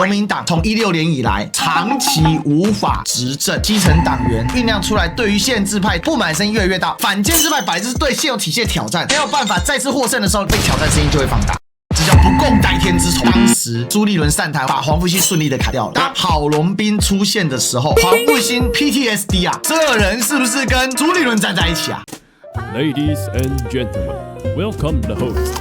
国民党从16年以来长期无法执政，基层党员酝酿出来对于宪制派不满声音越来越大，反建制派本来就是对现有体系的挑战，没有办法再次获胜的时候，被挑战声音就会放大。这叫不共戴天之仇。当时朱立伦上台，把黄复兴顺利的砍掉了。当郝龙斌出现的时候，黄复兴 PTSD 啊，这人是不是跟朱立伦站在一起啊 ？Ladies and gentlemen, welcome the host.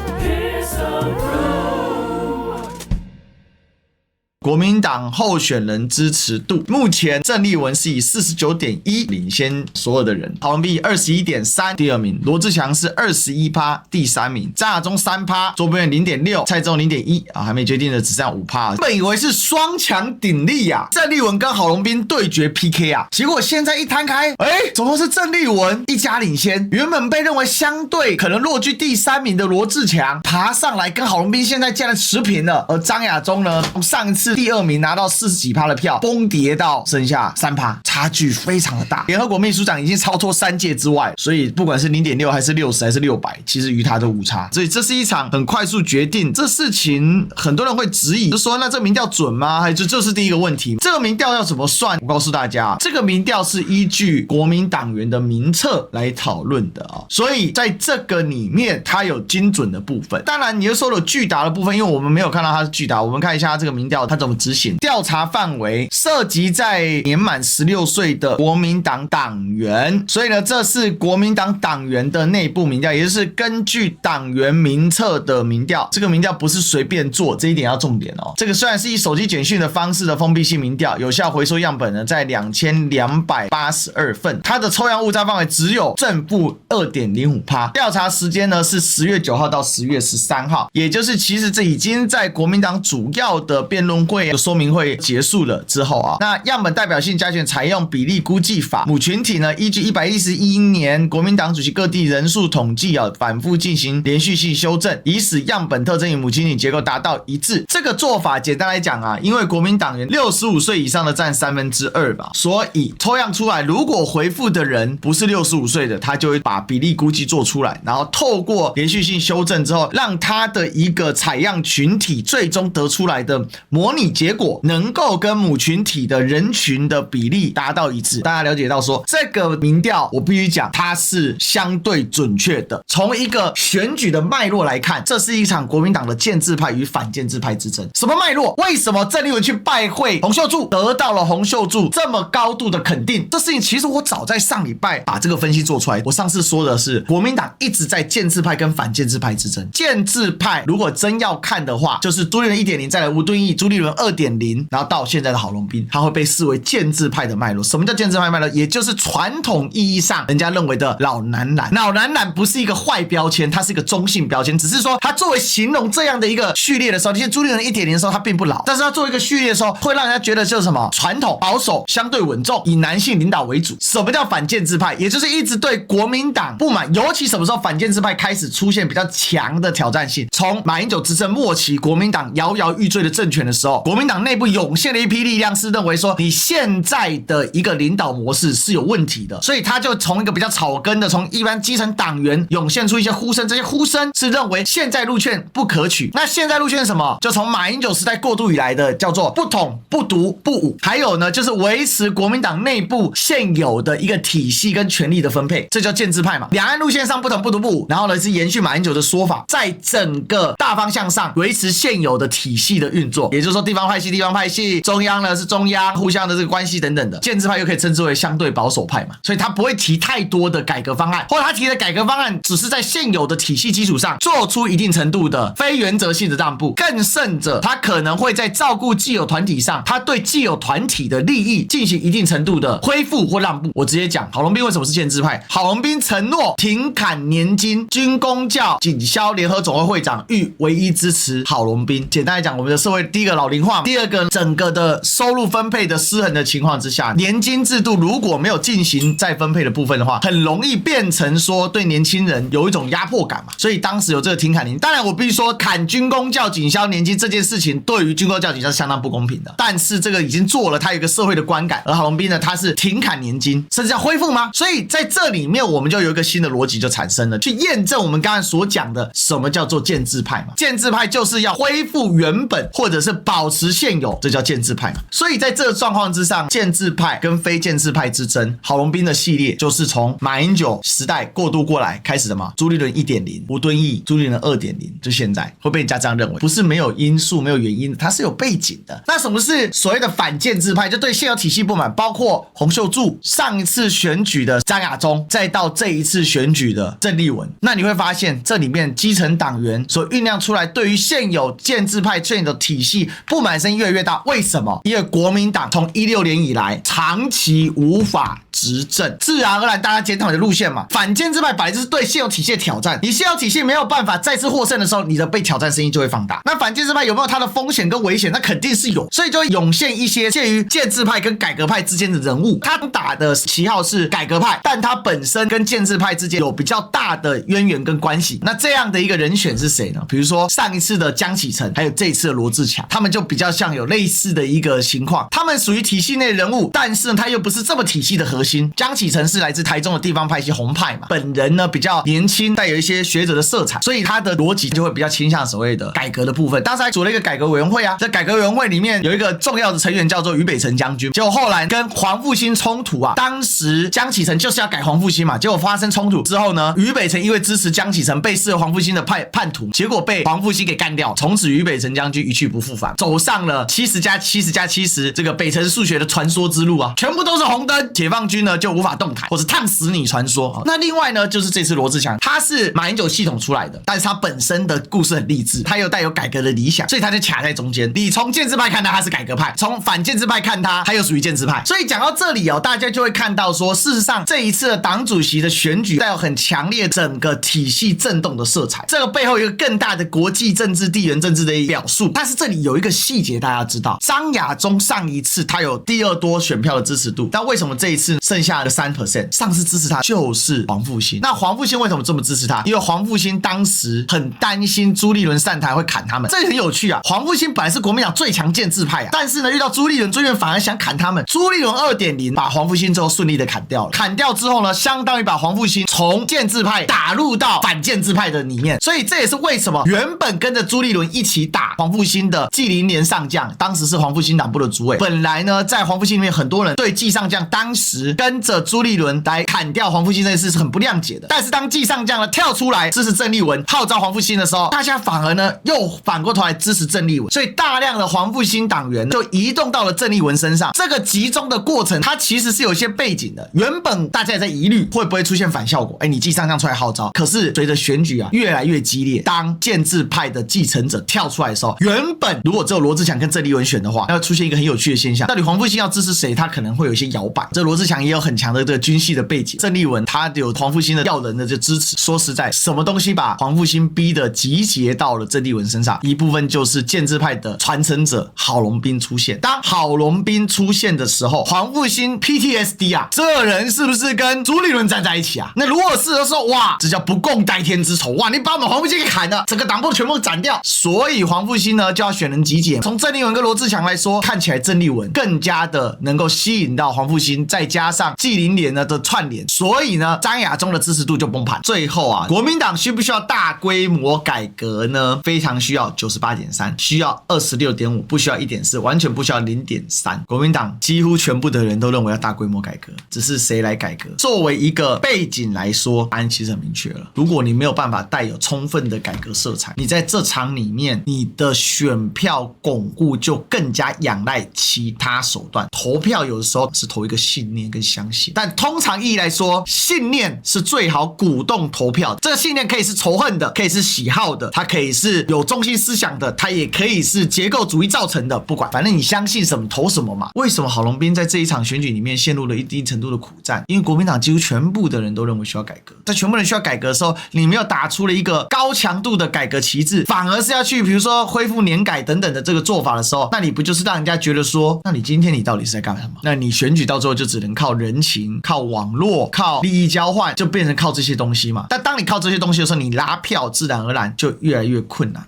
国民党候选人支持度，目前郑丽文是以 49.1% 领先所有的人，郝龙斌 21.3% 第二名，罗智强是 21% 第三名，张亚中 3%， 卓博远 0.6%， 蔡中 0.1%， 还没决定的只剩下 5%。本以为是双强鼎立啊，郑丽文跟郝龙斌对决 PK 啊，结果现在一摊开，怎么是郑丽文一家领先？原本被认为相对可能落居第三名的罗智强爬上来，跟郝龙斌现在竟然持平了，而张亚中呢，从上一次第二名拿到40几%的票，崩跌到剩下3%，差距非常的大。联合国秘书长已经超脱3届之外，所以不管是 0.6 还是60还是600，其实与他都无差。所以这是一场很快速决定。这事情很多人会质疑，就说那这个民调准吗？还是这是第一个问题？这个民调要怎么算？我告诉大家，这个民调是依据国民党员的名册来讨论的啊，所以在这个里面它有精准的部分。当然你就说有巨大的部分，因为我们没有看到它是巨大，我们看一下它这个民调它怎么执行。调查范围涉及在年满16岁的国民党党员，所以呢，这是国民党党员的内部民调，也就是根据党员名册的民调。这个民调不是随便做，这一点要重点哦。这个虽然是以手机简讯的方式的封闭性民调，有效回收样本呢在2282份，它的抽样误差范围只有正负 2.05%。调查时间呢是10月9号到10月13号，也就是其实这已经在国民党主要的辩论会说明会结束了之后啊，那样本代表性加权采用比例估计法，母群体呢依据111年国民党主席各地人数统计啊，反复进行连续性修正，以使样本特征与母群体结构达到一致。这个做法简单来讲啊，因为国民党员65岁以上的占2/3吧，所以抽样出来，如果回复的人不是65岁的，他就会把比例估计做出来，然后透过连续性修正之后，让他的一个采样群体最终得出来的模拟结果能够跟母群体的人群的比例达到一致。大家了解到说，这个民调我必须讲它是相对准确的。从一个选举的脉络来看，这是一场国民党的建制派与反建制派之争。什么脉络？为什么郑丽文去拜会洪秀柱，得到了洪秀柱这么高度的肯定？这事情其实我早在上礼拜把这个分析做出来。我上次说的是国民党一直在建制派跟反建制派之争。建制派如果真要看的话，就是朱立伦 1.0 再来吴敦义，朱立伦 2.0， 然后到现在的郝龙斌，他会被视为建制派的脉络。什么叫建制派脉络？也就是传统意义上人家认为的老男蓝。老男蓝不是一个坏标签，它是一个中性标签，只是说它作为形容这样的一个序列的时候，你像朱立伦 1.0 的时候，他并不老，但是他作为一个序列的时候，会让人家觉得就是什么传统、保守、相对稳重，以男性领导为主。什么叫反建制派？也就是一直对国民党不满，尤其什么时候反建制派开始出现比较强的挑战性？从马英九执政末期，国民党摇摇欲坠的政权的时候，国民党内部涌现了一批力量，是认为说你现在的一个领导模式是有问题的，所以他就从一个比较草根的，从一般基层党员涌现出一些呼声，这些呼声是认为现在路线不可取。那现在路线是什么？就从马英九时代过渡以来的叫做不统、不独、不武，还有呢就是维持国民党内部现有的一个体系跟权力的分配，这叫建制派嘛。两岸路线上不统、不独、不武，然后呢是延续马英九的说法，在整个大方向上维持现有的体系的运作，也就是说地方派系、地方派系，中央呢是中央，互相的这个关系等等的。建制派又可以称之为相对保守派嘛，所以他不会提太多的改革方案，或者他提的改革方案只是在现有的体系基础上做出一定程度的非原则性的让步，更甚者他可能会在照顾既有团体上，他对既有团体的利益进行一定程度的恢复或让步。我直接讲郝龙斌为什么是建制派。郝龙斌承诺停砍年金，军公教警消联合总会会长欲唯一支持郝龙斌。简单来讲，我们的社会第一个老龄化，第二个整个的收入分配的失衡的情况之下，年金制度如果没有进行再分配的部分的话，很容易变成说对年轻人有一种压迫感嘛，所以当时有这个停砍年金。当然我必须说砍军公教警消年金这件事情对于军公教警消是相当不公平的，但是这个已经做了，它有一个社会的观感。而郝龙斌呢，他是停砍年金甚至要恢复吗？所以在这里面我们就有一个新的逻辑就产生了，去验证我们刚才所讲的什么叫做建制派嘛。建制派就是要恢复原本或者是保保持现有，这叫建制派嘛。所以在这个状况之上，建制派跟非建制派之争，郝龙斌的系列就是从马英九时代过渡过来开始的嘛。朱立伦 1.0， 吴敦义朱立伦 2.0， 就现在会被人家这样认为，不是没有因素没有原因的，它是有背景的。那什么是所谓的反建制派？就对现有体系不满，包括洪秀柱、上一次选举的张亚中，再到这一次选举的郑丽文。那你会发现这里面基层党员所酝酿出来对于现有建制派现有的体系不满声越来越大。为什么？因为国民党从16年以来长期无法执政，自然而然大家检讨你的路线嘛。反建制派本来就是对现有体系的挑战，你现有体系没有办法再次获胜的时候，你的被挑战声音就会放大。那反建制派有没有它的风险跟危险？那肯定是有，所以就会涌现一些介于建制派跟改革派之间的人物。他打的旗号是改革派，但他本身跟建制派之间有比较大的渊源跟关系。那这样的一个人选是谁呢？比如说上一次的江启臣，还有这一次的罗智强，他们就比较像有类似的一个情况。他们属于体系内人物，但是他又不是这么体系的核心。江启臣是来自台中的地方派系红派嘛，本人呢比较年轻，带有一些学者的色彩，所以他的逻辑就会比较倾向所谓的改革的部分。当时还组了一个改革委员会啊，这改革委员会里面有一个重要的成员叫做于北辰将军，结果后来跟黄复兴冲突啊，当时江启臣就是要改黄复兴嘛，结果发生冲突之后呢，于北辰因为支持江启臣被视为黄复兴的叛徒，结果被黄复兴给干掉，从此于北辰将军一去不复返，走上了70+70+70这个北辰数学的传说之路啊，全部都是红灯，解放军呢就无法动弹，或是烫死你传说。那另外呢，就是这次罗智强，他是马英九系统出来的，但是他本身的故事很励志，他又带有改革的理想，所以他就卡在中间。你从建制派看他是改革派，从反建制派看他又属于建制派。所以讲到这里大家就会看到说，事实上这一次的党主席的选举带有很强烈整个体系震动的色彩，这个背后有一个更大的国际政治、地缘政治的表述。但是这里有一个细节大家知道，张亚中上一次他有第二多选票的支持度，但为什么这一次剩下的 3%？ 上次支持他就是黄复兴。那黄复兴为什么这么支持他？因为黄复兴当时很担心朱立伦上台会砍他们，这很有趣啊。黄复兴本来是国民党最强建制派啊，但是呢遇到朱立伦，朱立伦反而想砍他们。朱立伦 2.0 把黄复兴之后顺利的砍掉了，砍掉之后呢，相当于把黄复兴从建制派打入到反建制派的里面。所以这也是为什么原本跟着朱立伦一起打黄复兴的纪凌莲上将，当时是黄复兴党部的主委，本来呢在黄复兴里面很多人对纪上将当时跟着朱立伦来砍掉黄复兴这件事是很不谅解的。但是当纪上将呢跳出来支持郑丽文，号召黄复兴的时候，大家反而呢又反过头来支持郑丽文，所以大量的黄复兴党员就移动到了郑丽文身上。这个集中的过程它其实是有一些背景的，原本大家也在疑虑会不会出现反效果，你纪上将出来号召，可是随着选举越来越激烈，当建制派的继承者跳出来的时候，原本如果只有罗智强跟郑丽文选的话，要出现一个很有趣的现象，到底黄复兴要支持谁，他可能会有一些摇摆。这罗智强也有很强的这个军系的背景，郑丽文他有黄复兴的要人的这支持。说实在，什么东西把黄复兴逼得集结到了郑丽文身上，一部分就是建制派的传承者郝龙斌出现。当郝龙斌出现的时候，黄复兴 PTSD 啊，这人是不是跟朱立伦站在一起啊？那如果是的时候，哇，这叫不共戴天之仇，哇，你把我们黄复兴给砍了，整个党部全部斩掉。所以黄复兴呢就要选人集结。从郑丽文跟罗智强来说，看起来郑丽文更加的能够吸引到黄复兴，再加上纪凌莲呢的串联，所以呢张亚中的支持度就崩盘。最后啊，国民党需不需要大规模改革呢？非常需要 98.3， 需要 26.5， 不需要 1.4， 完全不需要 0.3。国民党几乎全部的人都认为要大规模改革，只是谁来改革。作为一个背景来说，答案其实很明确了。如果你没有办法带有充分的改革色彩，你在这场里面你的选票巩固就更加仰赖其他手段。投票有的时候是投一个信念跟相信，但通常意义来说，信念是最好鼓动投票的。这个信念可以是仇恨的，可以是喜好的，它可以是有中心思想的，它也可以是结构主义造成的，不管，反正你相信什么投什么嘛。为什么郝龙斌在这一场选举里面陷入了一定程度的苦战？因为国民党几乎全部的人都认为需要改革，在全部人需要改革的时候，你没有打出了一个高强度的改革旗帜，反而是要去比如说恢复年改等等的这个做法的时候，那你不就是让人家觉得说，那你今天你到底是在干什么？那你选举到最后就只能靠人情、靠网络、靠利益交换，就变成靠这些东西嘛。但当你靠这些东西的时候，你拉票自然而然就越来越困难。